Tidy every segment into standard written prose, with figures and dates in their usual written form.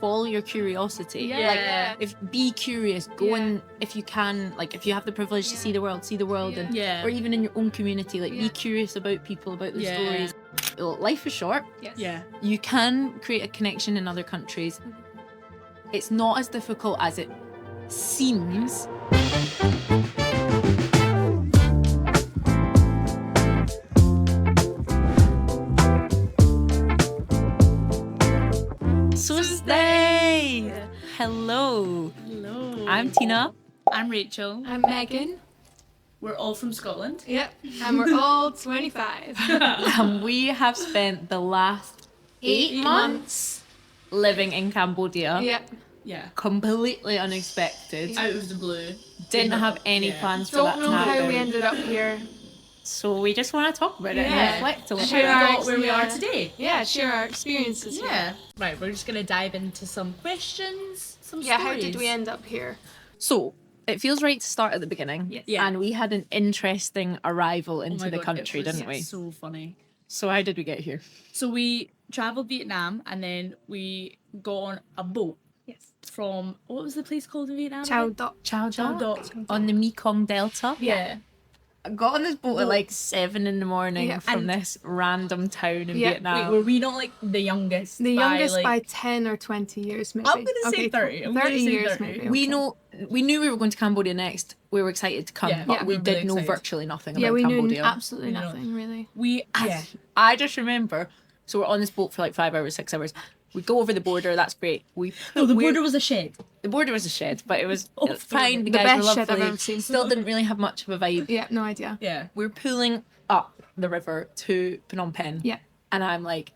follow your curiosity. Yeah. Like, be curious, go and, if you can, like, if you have the privilege to see the world, and or even in your own community, like, be curious about people, about the stories. Life is short. Yes. Yeah. You can create a connection in other countries. It's not as difficult as it seems. So stay. Hello. Hello. I'm Tina. I'm Rachel. I'm Megan. We're all from Scotland. Yep. And we're all 25. And we have spent the last 8 months living in Cambodia. Yep. Yeah. Completely unexpected. Out of the blue. Didn't have any plans for that Don't to know happen. how we ended up here. So we just want to talk about it and reflect a little. Share How we our got where we are today. Yeah, share our experiences here. Yeah. Right, we're just going to dive into some questions, some Yeah, stories. how did we end up here? So it feels right to start at the beginning. Yes. Yeah. And we had an interesting arrival into the country, didn't we? So funny. So how did we get here? So we travelled Vietnam and then we got on a boat. Yes. From, what was the place called in Vietnam? Chow Dot. Chow Dot. on the Mekong Delta. Yeah. I got on this boat at like 7 a.m. from And- this random town in Yeah. Vietnam. Wait, were we not like the youngest? The youngest like, by 10 or 20 years, maybe. I'm gonna say 30. I'm 30 gonna say years, 30. maybe. We okay. knew we were going to Cambodia next. We were excited to come, Yeah. but Yeah. we We were did really know excited. virtually nothing Yeah, about we Cambodia. knew absolutely No. nothing, really. I just remember, so we're on this boat for like 5 hours, 6 hours. We go over the border, that's great. No, the border was a shed. The border was a shed, but it was Oh, fine. The the guys best were shed I've lovely. ever seen. Still didn't really have much of a vibe. Yeah, no idea. Yeah. We're pulling up the river to Phnom Penh. Yeah. And I'm like,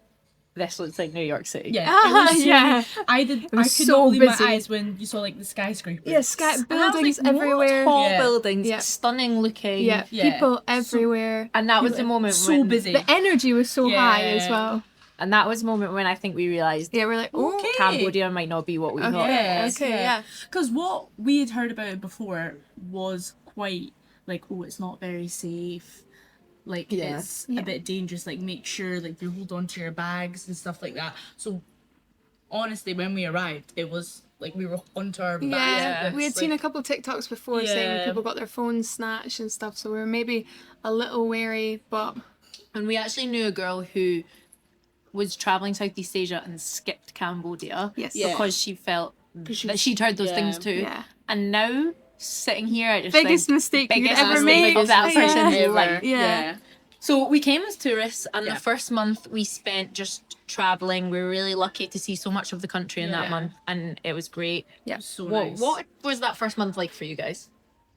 this looks like New York City. Yeah. Ah, It was so yeah. neat. I could was not so believe busy. my eyes when you saw like the skyscrapers. Yeah, buildings like, what? everywhere. Tall Yeah. buildings, Yeah. stunning looking. Yeah, Yeah. people everywhere. And that was the moment So when, busy. The energy was so high Yeah. as well. And that was the moment when I think we realised Yeah, we're like, oh, Okay. Cambodia might not be what we thought. Yes, okay, yeah. Because what we had heard about it before was quite like, oh, it's not very safe. Like, Yeah. it's Yeah. a bit dangerous. Like, make sure like you hold on to your bags and stuff like that. So, honestly, when we arrived, it was like we were onto our bags. Yeah, we had It's seen a like- couple of TikToks before saying Yeah. people got their phones snatched and stuff, so we were maybe a little wary, but And we actually knew a girl who was travelling Southeast Asia and skipped Cambodia. Yes. Yeah. Because she felt that she'd heard those Yeah. things too. yeah. And now, sitting here, I just Biggest think, mistake you'd biggest ever mistake made. of that Yeah. person's Ever. life. Yeah. So we came as tourists, and Yeah. the first month we spent just travelling. We were really lucky to see so much of the country in that Yeah. month, and it was great. Yeah. So What nice. What was that first month like for you guys?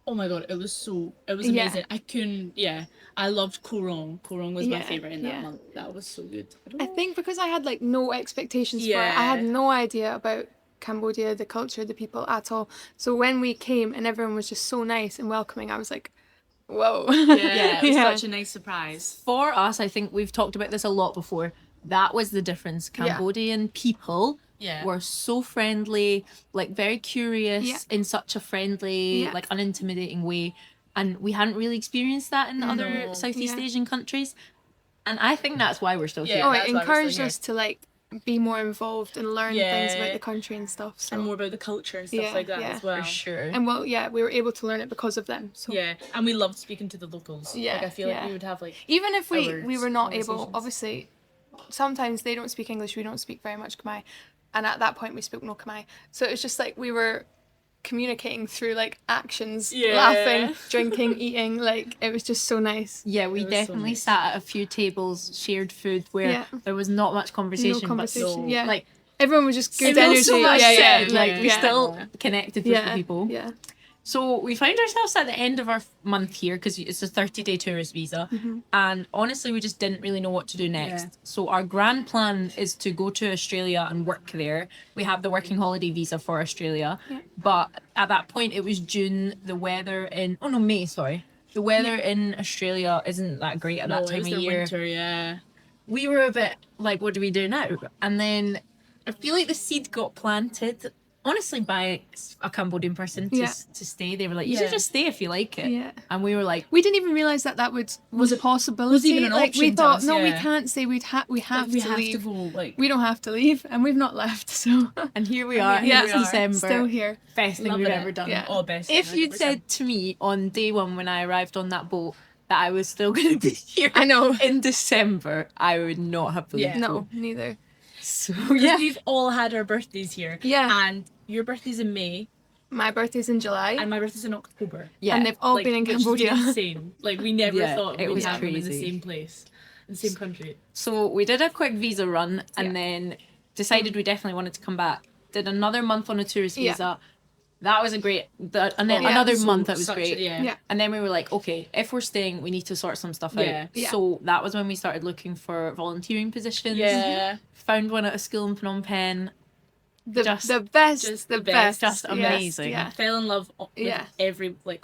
Oh my god, it was Yeah. amazing. I couldn't, I loved Korong. Korong was my Yeah, favourite in that yeah. month. That was so good. I think because I had like no expectations for it, I Yeah. had no idea about Cambodia, the culture, the people at all. So when we came and everyone was just so nice and welcoming, I was like, whoa. Yeah, it was Yeah. such a nice surprise. For us, I think we've talked about this a lot before. That was the difference. Yeah. Cambodian people Yeah. were so friendly, like very curious Yeah. in such a friendly, Yeah. like unintimidating way. And we hadn't really experienced that in other No. Southeast Yeah. Asian countries. And I think that's why we're still Yeah. here. Oh, that's it why we're still encouraged here. us to like be more involved and learn things about Yeah. the country and stuff. So And more about the culture and stuff Yeah, like that yeah. as well. For sure. and well, yeah, we were able to learn it because of them. So Yeah, and we loved speaking to the locals. Yeah, like I feel like yeah. we would have like even if we Hours, were not able, conversations. obviously, sometimes they don't speak English, we don't speak very much Khmer, and at that point we spoke no Khmer. So it was just like we were communicating through like actions, Yeah. laughing, drinking, eating. Like it was just so nice. Yeah, we It was so definitely nice. sat at a few tables, shared food where Yeah. there was not much conversation, No conversation. but yeah, like everyone was just good it feels energy. so much yeah, said, yeah, like yeah, we yeah. still connected with the people. Yeah, So we found ourselves at the end of our month here because it's a 30-day tourist visa, and honestly we just didn't really know what to do next. Yeah. So our grand plan is to go to Australia and work there. We have the working holiday visa for Australia, but at that point it was June. The weather in May, sorry. The weather in Australia isn't that great at no, that it time was of the year. winter, yeah. We were a bit like, what do we do now? And then I feel like the seed got planted honestly by a Cambodian person to, Yeah. to stay. They were like, you should just stay if you like it. Yeah. And we were like, We didn't even realize that was a possibility. was even an like we option to thought, us, no, we yeah. can't stay. We have we to have leave. to go. Like, We don't have to leave, and we've not left. So and here we are. yeah, It's December. still here. Best thing loving we've it. ever done. Yeah. Oh, best. If thing, you'd 100%. said to me on day one when I arrived on that boat that I was still going to be here I know. in December, I would not have believed Yeah. No, neither. So, Because yeah. we've all had our birthdays here. Yeah. And your birthday's in May, My birthday's in July, and my birthday's in October. Yeah. and they've all Like, been in which has Cambodia. been insane. Like, we never Yeah, thought it we'd was have them in the crazy. same place, in the same country. So we did a quick visa run and Yeah. then decided we definitely wanted to come back. Did another month on a tourist Yeah. visa. That was a great. Yeah. Another So- month that was such a- great. yeah. Yeah. And then we were like, okay, if we're staying, we need to sort some stuff Yeah. out. Yeah. So that was when we started looking for volunteering positions. Yeah. Found one at a school in Phnom Penh. The Just- best, just the the best, best, just yes, amazing. Yeah, Fell in love with Yeah.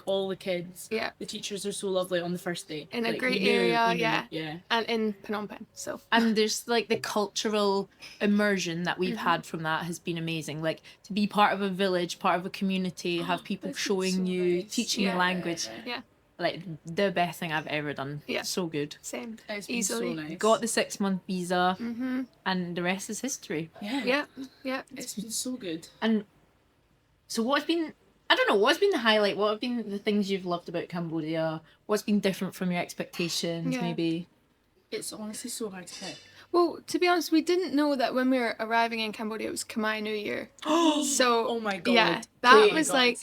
all the kids. yeah, The teachers are so lovely on the first day. In a Like, great we knew- area, we knew- yeah. Yeah. and in Phnom Penh. So And there's like the cultural immersion that Mm-hmm. we've had from that has been amazing. Like to be part of a village, part of a community, have people That's showing so you, nice. teaching Yeah. you language. yeah, Like the best thing I've ever done. Yeah. So good. same. It's been Easily. so nice. Got the 6-month visa Mm-hmm. and the rest is history. Yeah. Yeah, yeah. It's been so good. And so what's been, I don't know, what's been the highlight? What have been the things you've loved about Cambodia? What's been different from your expectations Yeah. maybe? It's honestly so hard to pick. Well, to be honest, we didn't know that when we were arriving in Cambodia, it was Khmer New Year. So Oh my god. yeah, that Wait, was God. like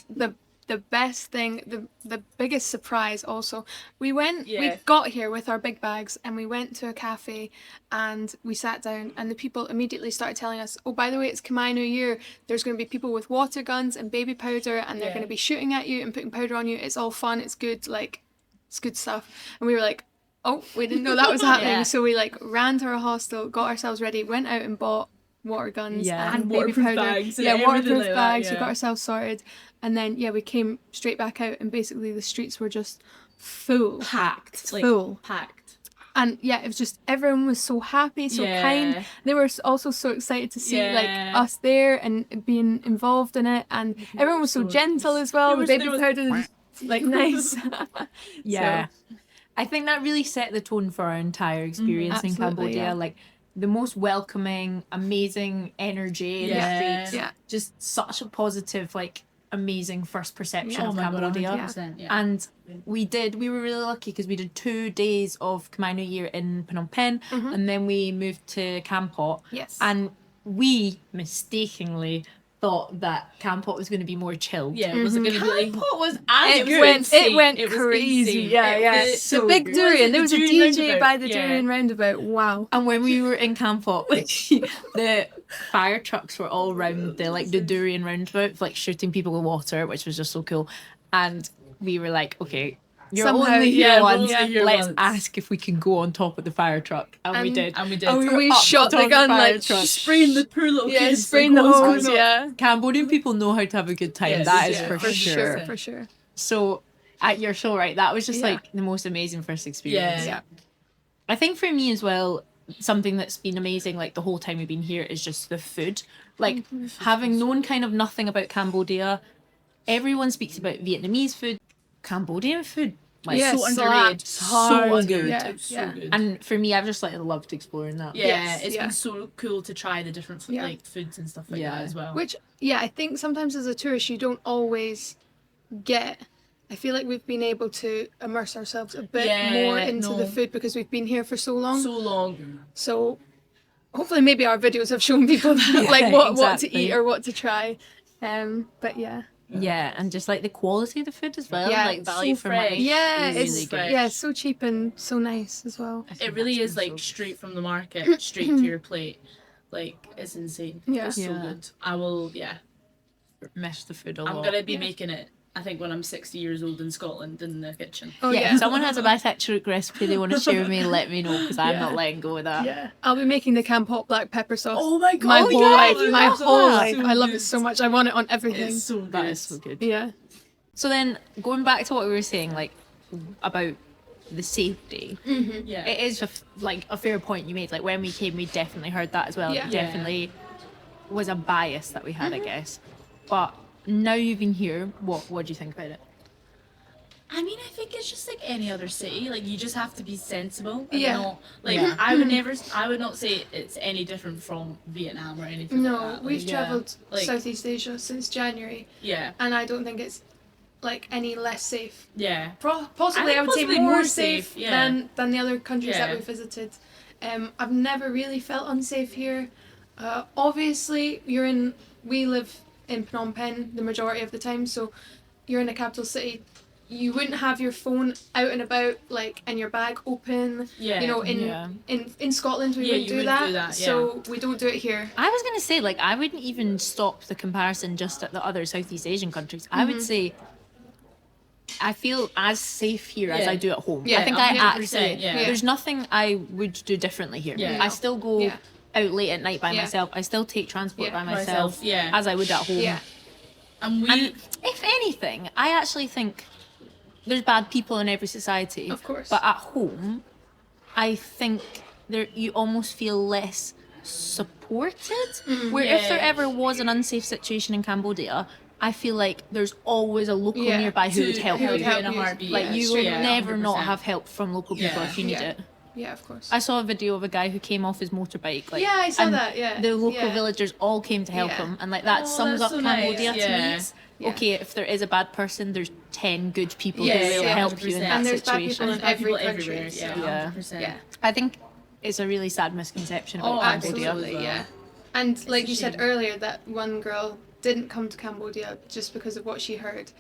the best thing, the biggest surprise. Also, we Yeah. got here with our big bags, and we went to a cafe, and we sat down, and the people immediately started telling us, "Oh, by the way, it's Khmer New Year. There's going to be people with water guns and baby powder, and they're Yeah. going to be shooting at you and putting powder on you. It's all fun. It's good. Like, it's good stuff." And we were like, "Oh, we didn't know that was happening." Yeah. So we like ran to our hostel, got ourselves ready, went out and bought water guns Yeah. and And baby waterproof powder. bags and Yeah, everything waterproof like that, bags. We yeah. got ourselves sorted, and then we came straight back out, and basically the streets were just full, packed. Like, full. packed. And it was just everyone was so happy, so Yeah. kind. They were also so excited to see like Yeah. us there and being involved in it, and everyone was so so gentle as well. The was- baby there was- powder was like nice. Yeah. I think that really set the tone for our entire experience in Absolutely, Cambodia. yeah. Like the most welcoming, amazing energy in Yeah. the streets. Yeah. Just such a positive, like amazing first perception Yeah. of Oh my god, Cambodia. 100%. Yeah. And we were really lucky because we did 2 days of Khmer New Year in Phnom Penh and then we moved to Kampot. Yes. And we mistakenly thought that Kampot was going to be more chilled. Yeah, was it going to be like... Kampot was It good. went It was crazy. insane. Yeah, It yeah. was The so big good. durian. There was a Durian DJ roundabout, by the yeah. durian roundabout. Wow. And when we were in Kampot, the fire trucks were all round the durian roundabout, like shooting people with water, which was just so cool. And we were like, okay, you're Somehow, only here yeah, we're once. only here Let's once. ask if we can go on top of the fire truck, and we And- did. And we did. Oh, we up shot on the top gun of the fire like truck. spraying the poor little Yeah, kids. spraying the like, oh, hose. no. Yeah. Cambodian people know how to have a good time. Yes, that is yeah, for for sure. For sure. So, you're so right. That was just Yeah. like the most amazing first experience. Yeah. I think for me as well, something that's been amazing like the whole time we've been here is just the food. Like having known kind of nothing about Cambodia, everyone speaks about Vietnamese food, Cambodian food. Like, Yeah, So underrated. slaps So hard. underrated. Yeah, It's so yeah. good. and for me, I've just like loved exploring that. Yeah, Yes, it's yeah. been so cool to try the different Yeah. like foods and stuff like Yeah. that as well. Which, I think sometimes as a tourist you don't always get. I feel like we've been able to immerse ourselves a bit Yeah, more into the no. food because we've been here for so long. so long. So hopefully maybe our videos have shown people Yeah, like what to exactly. eat or what to try. But yeah. Yeah, and just like the quality of the food as well. Yeah, like value so for fresh. money. Yeah, Really it's good. so cheap and so nice as well. I think It really that's is been like so straight from the market, straight to your plate. Like it's insane. Yeah. It's so Yeah. good. I will. Yeah, miss the food a I'm lot. gonna be Yeah. making it. I think when I'm 60 years old in Scotland in the kitchen. Oh yeah, yeah. if someone has a bisexual recipe they want to share with me, let me know because I'm Yeah. not letting go of that. Yeah. I'll be making the Kampot black pepper sauce. Oh my god! my whole yeah, life. I My love whole that. life. So I love good. it so much. I want it on everything. It's so good. That is so good. Yeah. So then, going back to what we were saying, like about the safety, Yeah. it is like a fair point you made. Like when we came, we definitely heard that as well. Yeah. It definitely was a bias that we had, I guess. But now you've been here, what do you think about it? I mean, I think it's just like any other city. Like, you just have to be sensible. And Yeah. not, like, Yeah. I would not say it's any different from Vietnam or anything like No, that. we've Like, travelled like- Southeast Asia since January, Yeah. and I don't think it's like any less safe. Yeah. Possibly, I would say possibly more safe, safe yeah. than the other countries that Yeah. we visited. I've never really felt unsafe here. Obviously, we live in Phnom Penh the majority of the time, so you're in a capital city. You wouldn't have your phone out and about, like, in your bag open. Yeah. You know, Yeah. in Scotland we Yeah, wouldn't you do wouldn't that. do that, yeah. So we don't do it here. I was gonna say, like, I wouldn't even stop the comparison just at the other Southeast Asian countries. I would say I feel as safe here as Yeah. I do at home. Yeah, I think I 100%, actually yeah. there's nothing I would do differently here. Yeah. I still go Yeah. out late at night by Yeah. myself. I still take transport Yeah. by myself, Yeah. as I would at home. Yeah. And we. And if anything, I actually think there's bad people in every society. Of course. But at home, I think you almost feel less supported. Where if there Yeah. ever was an unsafe situation in Cambodia, I feel like there's always a local Yeah. nearby who to would help who would you. help in a you. heartbeat. Like Yeah, you straight will away. never not 100%. have help from local people Yeah. if you need Yeah. it. Yeah, of course. I saw a video of a guy who came off his motorbike. Like, Yeah, I saw and that, yeah. the local Yeah. villagers all came to help Yeah. him, and like that Oh, sums that's up so nice. Cambodia to me. Yeah. It's, Yeah. okay, if there is a bad person, there's 10 good people Yes, who will yeah, help you in 100%. that And there's bad situation. people in There's bad every people country, everywhere. so- Yeah. Yeah. 100%. Yeah. I think it's a really sad misconception about Oh, Cambodia. Absolutely, yeah. And like you said earlier, that one girl didn't come to Cambodia just because of what she heard.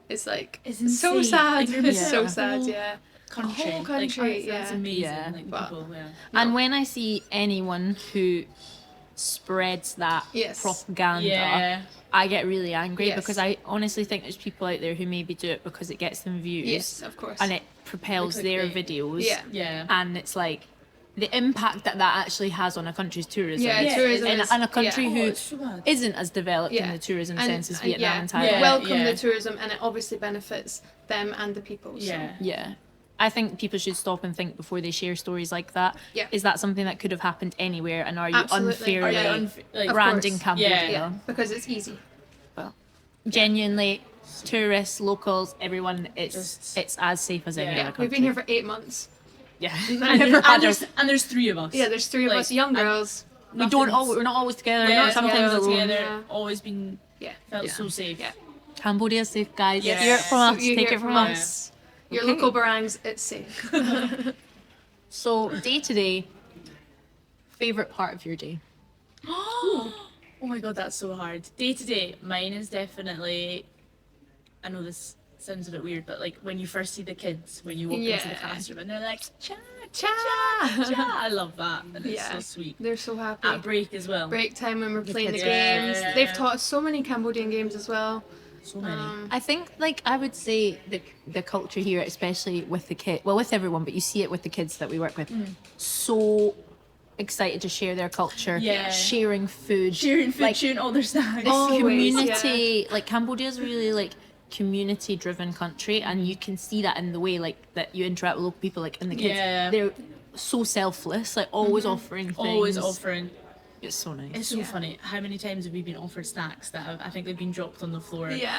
It's like It's so insane. sad. Like, you're It's missing so a sad, whole yeah. Country. whole country, Like, that's yeah. amazing. Yeah. Like, But- people, yeah. And when I see anyone who spreads that Yes. propaganda, Yeah. I get really angry Yes. because I honestly think there's people out there who maybe do it because it gets them views Yes, of course. and it propels The their clickbait. videos. Yeah. Yeah. And it's like the impact that actually has on a country's tourism. Yeah, Yeah, tourism and, is, and a country Oh, who it's so bad. isn't as developed in Yeah. the tourism And- sense as and Vietnam yeah, and Thailand. Yeah. welcome the tourism, and it obviously benefits them and the people. So. Yeah. Yeah. I think people should stop and think before they share stories like that. Yeah. Is that something that could have happened anywhere? And are you Absolutely. unfairly Are you like, Of branding course. Cambodia? Yeah. Yeah, because it's easy. Well, genuinely, tourists, locals, everyone, Just- it's as safe as any Yeah. other country. We've been here for 8 months. Yeah. And I never there's- had and, a- there's 3 of us. Yeah, there's 3 of Like, us, young and girls. we don't all. We're not always together. Yeah, not sometimes always alone. together. Yeah. Always been Yeah. felt Yeah. so safe. Yeah. Cambodia's safe, guys. Yes. Hear it from us. You Take hear it from from us. Your Okay. local barangs, it's safe. So day to day, favorite part of your day. Oh my god, that's so hard. Day to day, mine is definitely. I know this sounds a bit weird, but like when you first see the kids, when you walk into the Yeah. classroom and they're like, cha, Cha! cha. I love that. And it's Yeah. so sweet. They're so happy. At break as well. Break time when we're playing the kids. games. Yeah. They've taught us so many Cambodian games as well. So many. I think, like, I would say the culture here, especially with the kid, well, with everyone, but you see it with the kids that we work with, so excited to share their culture, Yeah. sharing food, Sharing food, like, sharing all their snacks. this Always, community, like Cambodia's really like community driven country, and you can see that in the way like that you interact with local people, like and the kids, Yeah. they're so selfless, like always offering things. Always offering. It's so nice. It's so Yeah. funny. How many times have we been offered snacks that I think they've been dropped on the floor, Yeah.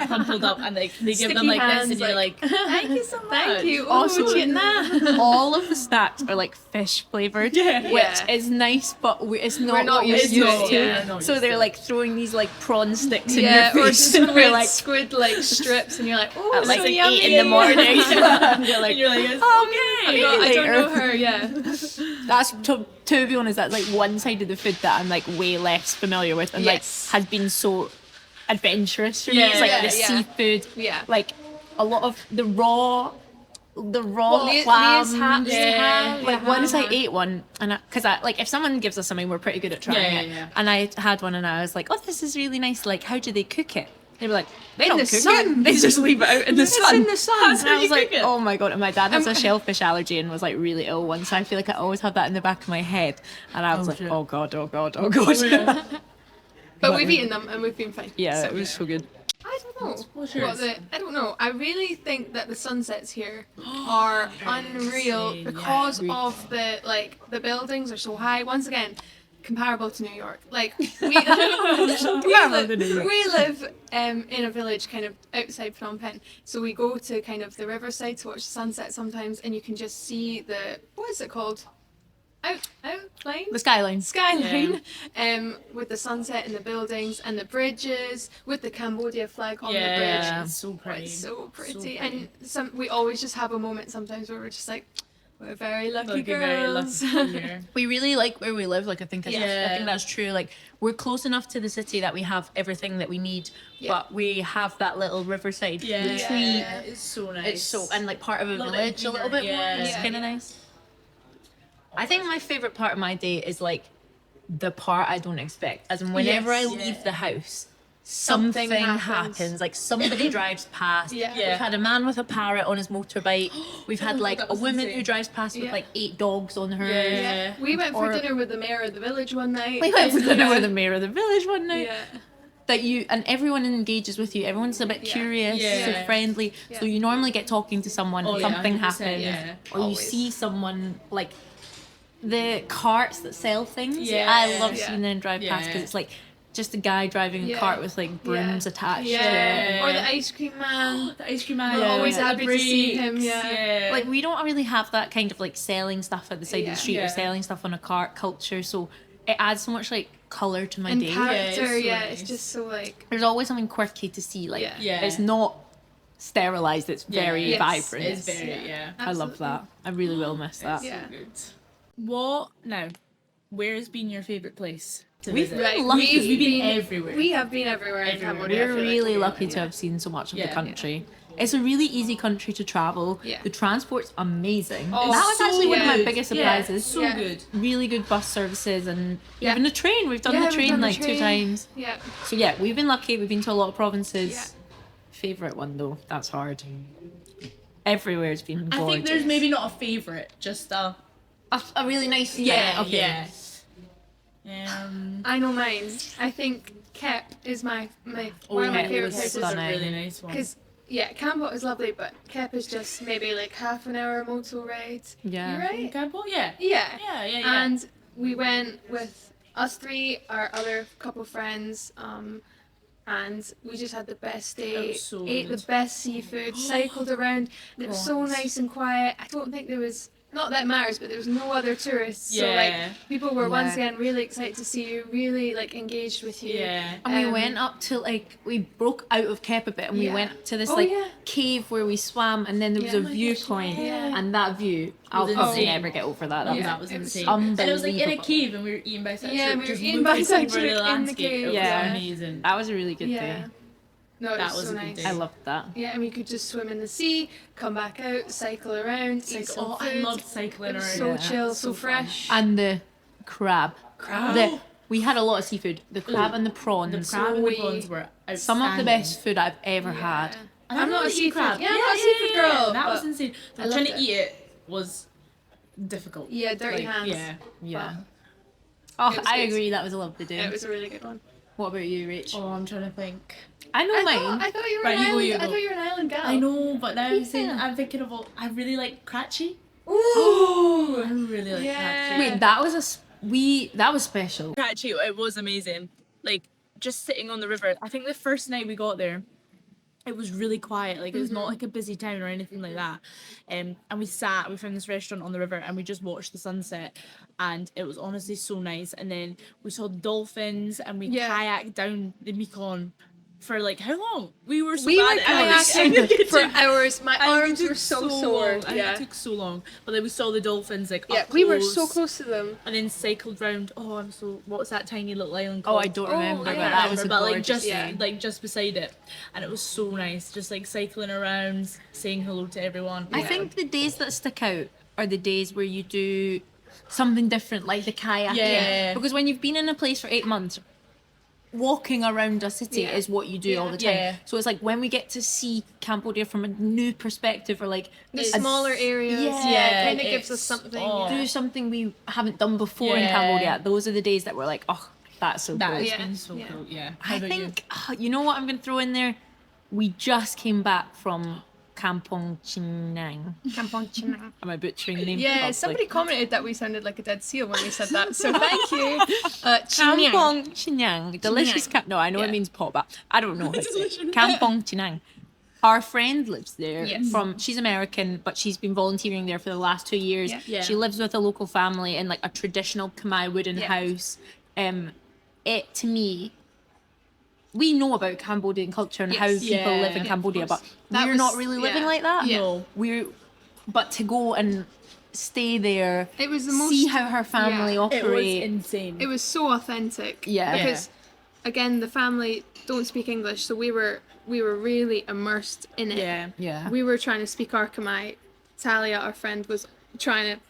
crumpled up, and like they give them Sticky like this, hands, and you're like, thank you so much. Thank you. Also, Oh, Gina. all of the snacks are like fish flavored, Yeah. which Yeah. is nice, but it's not, We're not what we're used to used it, to. yeah. Not So used they're to it. like throwing these like prawn sticks in Yeah, your or face, and we're like squid like strips, and you're like, oh, at like so 8 yummy. in the morning. And you're And like, you're like, it's okay. okay. I don't know later. her. Yeah. That's to be honest, that's like one side of the food that I'm like way less familiar with, and Yes. like has been so adventurous for me. Yeah, It's like yeah, the yeah. seafood, Yeah. like a lot of the raw Leah's clams. happy to Yeah. have. Like Yeah. once I ate one, and because I like if someone gives us something, we're pretty good at trying Yeah, it. yeah, yeah. And I had one, and I was like, "Oh, this is really nice. Like, how do they cook it?" They were like, "They don't the cook sun. it. They just leave it out in the It's sun." in the sun. And I was like, cook it. "Oh my god!" And my dad has a shellfish allergy and was like really ill once. So I feel like I always have that in the back of my head, and I was like, shit. "Oh god, oh god, oh god." But we've eaten them and we've been fine. Yeah, So, it was so good. I don't know. What's What yours? I don't know. I really think that the sunsets here are unreal insane, yeah. because of the buildings are so high. Once again, comparable to New York. Like we live in a village kind of outside Phnom Penh, so we go to kind of the riverside to watch the sunset sometimes, and you can just see the, what is it called? Outline? The skyline. Skyline, with the sunset and the buildings and the bridges with the Cambodia flag on the bridge. It's so pretty. It's so pretty. So pretty. And we always just have a moment sometimes where we're just like, we're very lucky Looking very girls. lucky here. We really like where we live. Like I think I Yeah. think that's true. Like we're close enough to the city that we have everything that we need, but we have that little riverside retreat. Yeah, it's so nice. It's so, and like part of a Little village a little bit more. yeah. It's Yeah. kind of nice. I think my favorite part of my day is like the part I don't expect. As in whenever I Yes. leave the house, something happens. Like somebody drives past. Yeah. We've had a man with a parrot on his motorbike. We've had like that a was woman insane. who drives past with Yeah. like 8 dogs on her. Yeah. We went for Or- dinner with the mayor of the village one night. We went for dinner with the mayor of the village one night. Yeah. That you and everyone engages with you. Everyone's a bit Yeah. curious, so Yeah. friendly. So Yeah. you normally get talking to someone, Oh, yeah, something 100%, happens, yeah. or you Always. see someone like the carts that sell things. Yeah. I love Yeah. seeing them drive past Yeah. because it's like just a guy driving a Yeah. cart with like brooms Yeah. attached. Yeah. to it. Yeah. Or the ice cream man. The ice cream man. We're always the happy to see breaks, him, yeah. Like we don't really have that kind of like selling stuff at the side of Yeah. the street Yeah. or selling stuff on a cart culture. So it adds so much like color to my And day. character, so yeah, nice. it's just so like, There's always something quirky to see. Like Yeah. it's not sterilized. It's very Yes. vibrant. It's very, Yeah. yeah. I love Absolutely. that. I really will miss that. Yeah. So good. What now? Where has been your favourite place to We've visit? been Right, lucky. We've been everywhere. We have been everywhere in Everywhere. Cambodia. I We're feel like. really lucky to Yeah. have seen so much of the Yeah. country. It's a really easy country to travel. Yeah. The transport's amazing. Oh, that was so actually one of my good. biggest Yeah. surprises. So Yeah. good. Really good bus services and Yeah. even the train. We've done Yeah, the we've train done the like 2 train. times. Yeah. So yeah, we've been lucky. We've been to a lot of provinces. Yeah. Favorite one though, that's hard. Everywhere's been I gorgeous. think there's maybe not a favourite, just a a really nice. yeah. I know mine. I think Kep is one of my yeah, it favourite was places. It's a stunning. really nice one. Because Kampot is lovely, but Kep is just maybe like half an hour motor ride. Yeah. You right? Cambodia, yeah. Yeah. Yeah. And we went with us three, our other couple friends, and we just had the best It day. was so Ate good. the best seafood, cycled around. And it was so God. nice and quiet. I don't think there was, not that it matters, but there was no other tourists. So Yeah. like people were once Yeah. again really excited to see you, really like engaged with you. Yeah. And we Um, went up to like we broke out of Kep a bit and we Yeah. went to this Oh, like yeah. cave where we swam and then there was Yeah. a Oh my gosh, viewpoint yeah. and that view I'll was probably insane. never get over that. That Yeah, was that was it was insane. unbelievable. And it was like in a cave, and we were eating by such Yeah, we were just eating by looking such over in the the landscape. cave, It was yeah. amazing. That was a really good Yeah. day. No, it That was was so a good nice. day. I loved that. Yeah, and we could just swim in the sea, come back out, cycle around, eat some Oh, food. I loved cycling It was around. so Yeah. chill, so So fun. fresh. And the crab. Crab. We had a lot of seafood. The crab and the prawns. The crab and the we- prawns were outstanding. Some of the best food I've ever had. And I'm I not a really eat seafood. crab. Yeah, I'm not a seafood girl, That was but insane. I Trying loved to it. eat it was difficult. Yeah, dirty Like, hands. Yeah. Yeah. It Oh, was I good. agree. That was a lovely day. It was a really good one. What about you, Rach? Oh, I'm trying to think. I know I mine. thought you were Right, an you go, island. you I go. thought you were an island gal. I know, but now I'm saying Yeah. I'm thinking of all. I really like Kratchy. Ooh. I really like Yeah. Kratchy. Wait, that was that was special. Kratchy, it was amazing. Like just sitting on the river. I think the first night we got there, it was really quiet. Like it was not like a busy town or anything like that. And we found this restaurant on the river and we just watched the sunset, and it was honestly so nice. And then we saw dolphins and we Yeah. kayaked down the Mekong for like how long? We were so We bad were at kayaking for it. hours. My And it arms took were so sore. long, and Yeah. it took so long. But then we saw the dolphins like Yeah, up we were so close, close to them. and then cycled round. Oh, I'm so. What's that tiny little island Oh, called? I don't Oh, remember, I but don't that was a but like gorgeous just day. like just beside it, and it was so nice. Just like cycling around, saying hello to everyone. I think the days that stick out are the days where you do something different, like the kayaking. Yeah. Because when you've been in a place for 8 months, walking around a city Yeah. is what you do all the time. Yeah. So it's like when we get to see Cambodia from a new perspective, or like The It's- smaller areas. Yeah, it kind of gives us it's- something. oh. Yeah. do something we haven't done before in Yeah. Cambodia. Those are the days that we're like, oh, that's so that cool. has Yeah. been so Yeah. cool. Yeah. How I about think you know what I'm going to throw in there. We just came back from Kampong Chinang. Kampot. Am I butchering the name? Yeah, probably? somebody commented that we sounded like a dead seal when we said that, so thank you. Kampong Chinang. Delicious No, I know it Yeah. means pot, but I don't know how to say it. Kampong Chinang. Our friend lives there. Yes. She's American, but she's been volunteering there for the last 2 years. Yeah. Yeah. She lives with a local family in like a traditional Khmer wooden Yeah. house. It to me, we know about Cambodian culture and Yes. how people Yeah. live in Yeah, Cambodia, but That we're was- not really living yeah. like that. Yeah. No. But to go and stay there, It was the most. see how her family yeah. It was operate. insane. It was so authentic. Yeah. Because, again, the family don't speak English, so we were really immersed in it. yeah. Yeah. We were trying to speak our Khmer. Talia, our friend, was trying to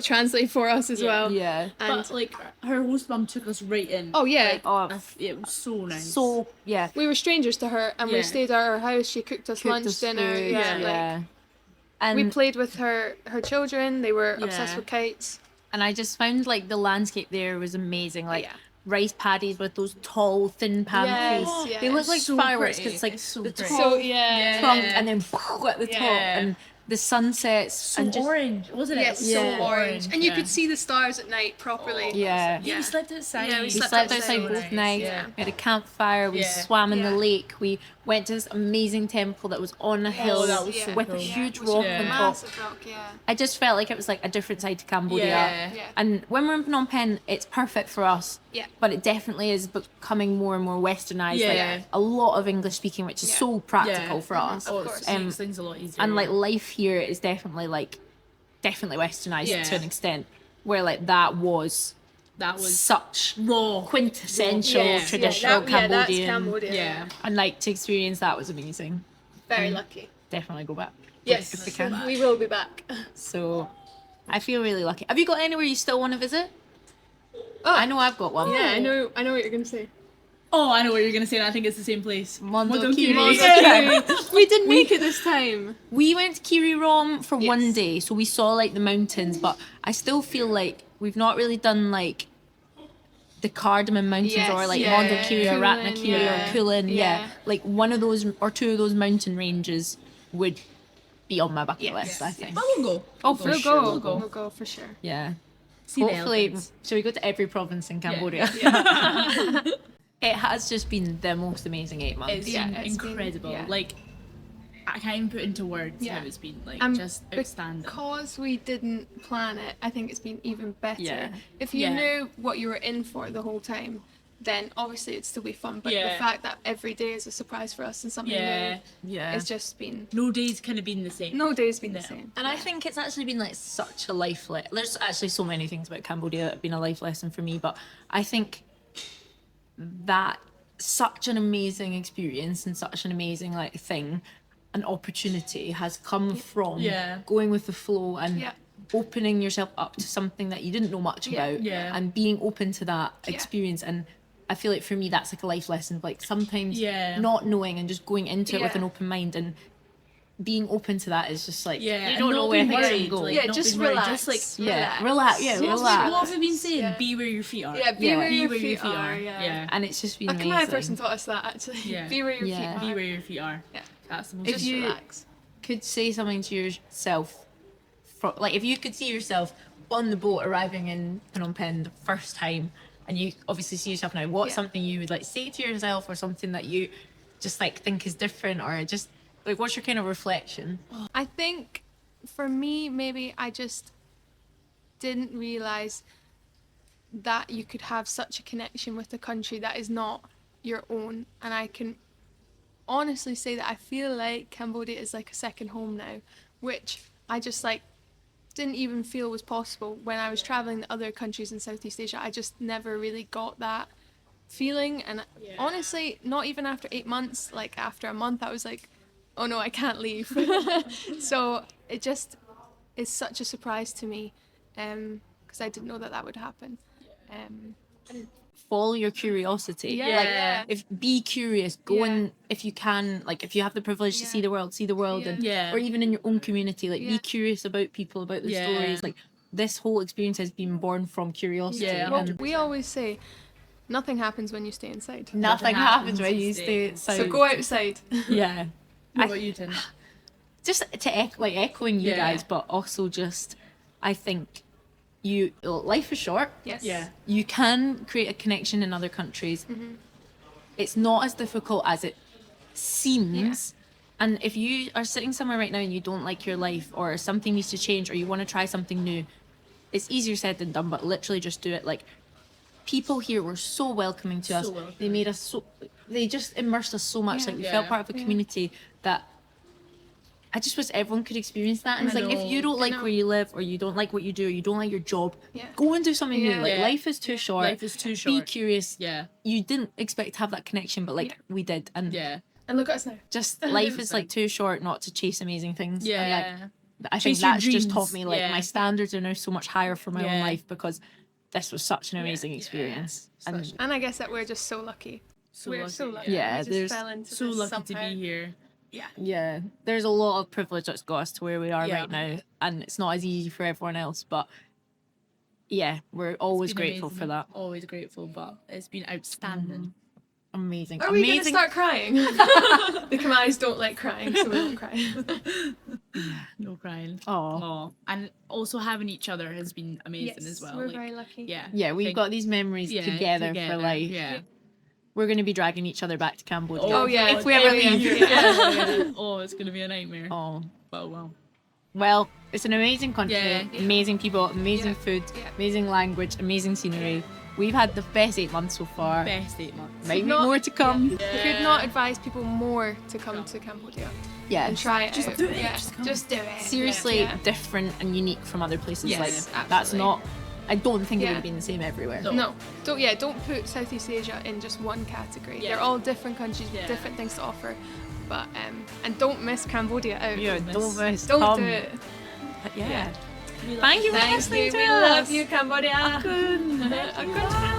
translate for us as Yeah. well. Yeah. And But like her host mum took us right in. oh yeah, Like, Oh, it was so nice. so yeah. we were strangers to her, and we Yeah. stayed at her house. She cooked us Cooked lunch, us dinner. food, Yeah, like yeah. And we played with her children. They were obsessed Yeah. with kites. and I just found like the landscape there was amazing. Like Yeah. rice paddies with those tall, thin palm trees. Yes, They look like So fireworks pretty. because it's like It's so the pretty. tall So yeah. trunk and then at the top Yeah. and the sunsets So and just orange, wasn't it? Yes, Yeah. so orange, and you yeah. could see the stars at night properly. yeah. Yeah, we slept outside. Yeah, we We slept slept outside outside both nice, nights. yeah. We had a campfire. We Yeah. swam in the Yeah. lake. We went to this amazing temple that was on a hill that was so with a cool. huge Which rock was a on top. massive rock, yeah. I just felt like it was like a different side to Cambodia. Yeah. Yeah. And when we're in Phnom Penh, it's perfect for us. Yeah. But it definitely is becoming more and more westernized. Yeah. Like a lot of English speaking, which is Yeah. so practical Yeah. for us. Oh, Of course. it makes things a lot easier. And like life here is definitely westernized Yeah. to an extent. Where like that was that was such raw. quintessential Yeah. traditional that's Cambodian. Cambodia. Yeah. And like to experience that was amazing. Very lucky. Definitely go back. Yes, If we can. we will be back. So I feel really lucky. Have you got anywhere you still want to visit? Oh, I know I've got one. Yeah, I know what you're gonna say. Oh, I know what you're gonna say. And I think it's the same place. Mondulkiri. Mondulkiri. We didn't make it this time. We went to Kirirom for Yes. one day, so we saw like the mountains, but I still feel like we've not really done like the Cardamom Mountains Yes, or like yeah. Mondulkiri or Kulin, Ratnakiri yeah. or Kulin. Yeah. Yeah. Like one of those or two of those mountain ranges would be on my bucket Yes. list, I think. But we'll go. Oh, for We'll sure. go. We'll go. We'll go for sure. Yeah. See the Hopefully, elephants. shall we go to every province in Cambodia? Yeah. It has just been the most amazing 8 months. It's Yeah, been it's been- incredible. yeah. Like I can't even put into words Yeah. how it's been. Like just But outstanding. because we didn't plan it, I think it's been even better. Yeah. If you Yeah. knew what you were in for the whole time, then obviously it'd still be fun. But the Yeah. fact that every day is a surprise for us and something Yeah. new, Yeah. it's just been No day's kind of been the same. no day's been No. the same. And I think it's actually been like such a life lesson. There's actually so many things about Cambodia that have been a life lesson for me, but I think that such an amazing experience and such an amazing like thing, an opportunity has come from Yeah. going with the flow and Yeah. opening yourself up to something that you didn't know much Yeah. about Yeah. and being open to that Yeah. experience. And I feel like for me that's like a life lesson, like sometimes Yeah. not knowing and just going into it with Yeah. an open mind and being open to that is just like Yeah, you and don't not know where being things worried, can go. like, Yeah, not just being worried, relax. just like Yeah, relax. Yeah, Just relax. what have we been saying? Yeah. Be where your feet are. Yeah, be Yeah. where Be your where your feet are. Yeah. Yeah. And it's just been A amazing. Khmer person taught us that actually. Yeah. Be where your Yeah. feet Be are. where your feet are. Yeah. That's the most. If Just you- relax. Could say something to yourself, like if you could see yourself on the boat arriving in Phnom Penh the first time, and you obviously see yourself now, what's Yeah. something you would like say to yourself, or something that you just like think is different, or just like what's your kind of reflection? I think for me, maybe I just didn't realize that you could have such a connection with a country that is not your own. And I can honestly say that I feel like Cambodia is like a second home now, which I just like didn't even feel was possible when I was traveling to other countries in Southeast Asia. I just never really got that feeling. And honestly, not even after 8 months, like after a month, I was like, oh no, I can't leave. So it just is such a surprise to me, because I didn't know that would happen. Follow your curiosity. Yeah. Like if be curious, go Yeah. and if you can, like if you have the privilege to Yeah. see the world, Yeah. and Yeah. or even in your own community, like Yeah. be curious about people, about the Yeah. stories. Like this whole experience has been born from curiosity. Yeah. Well, and we always say, nothing happens when you stay inside. nothing happens when you stay outside. So go outside. Yeah. What I- about you, Tin? just to echoing you Yeah. guys, but also just I think life is short. Yes. Yeah. You can create a connection in other countries. It's not as difficult as it seems. And if you are sitting somewhere right now and you don't like your life, or something needs to change, or you want to try something new, it's easier said than done, but literally just do it. Like, people here were so welcoming to us. welcoming. They made us they just immersed us so much. Yeah. Like, we felt Yeah. part of a community that I just wish everyone could experience that. And it's I like, if know. you don't like know. where you live, or you don't like what you do, or you don't like your job, Yeah. go and do something new. Yeah. Like, Yeah. life is too short. Life is too Be short. curious. Yeah. You didn't expect to have that connection, but like, we did. And Yeah. And look at us now. just life is like too short not to chase amazing things. And, Yeah. like, I think Chase your that's just dreams. taught me, like, Yeah. my standards are now so much higher for my own Yeah. life, because this was such an amazing experience. And And I guess that we're just so lucky. So We're lucky. so lucky. Yeah, we just there's fell into So this lucky to somehow. be here. yeah, there's a lot of privilege that's got us to where we are Yeah. right now, and it's not as easy for everyone else, but yeah, we're always Been grateful amazing. for that. Always grateful, but it's been outstanding. Amazing. Are we going to Amazing. start crying? The Khmeris don't like crying, so we won't cry. No crying. Aw. Aw. And also having each other has been amazing as well. we're like, very lucky. Yeah. Yeah, we've Think- got these memories yeah, together for life. Yeah. We're going to be dragging each other back to Cambodia. Oh, yeah. If we ever Yeah, leave. yeah. Yeah. Oh, it's gonna be a nightmare. Oh. Oh well. Well, it's an amazing country, Yeah. amazing people, amazing Yeah. food, Yeah. amazing language, amazing scenery. We've had the best 8 months so far. Best 8 months. Might be Not- more to come. We could not advise people more to come to Cambodia Yeah. and try it Just out. do it, Yeah, just come. just do it. Seriously Yeah. different and unique from other places. Yes, like, that's absolutely. not. I don't think it Yeah. would have been the same everywhere. No. No, don't put Southeast Asia in just one category. Yeah. They're all different countries with Yeah. different things to offer. But and don't miss Cambodia out. Yeah, don't miss. Don't come. do it. Yeah. We love Thank you for Thank listening you. to We us. love you, Cambodia. Good. Good.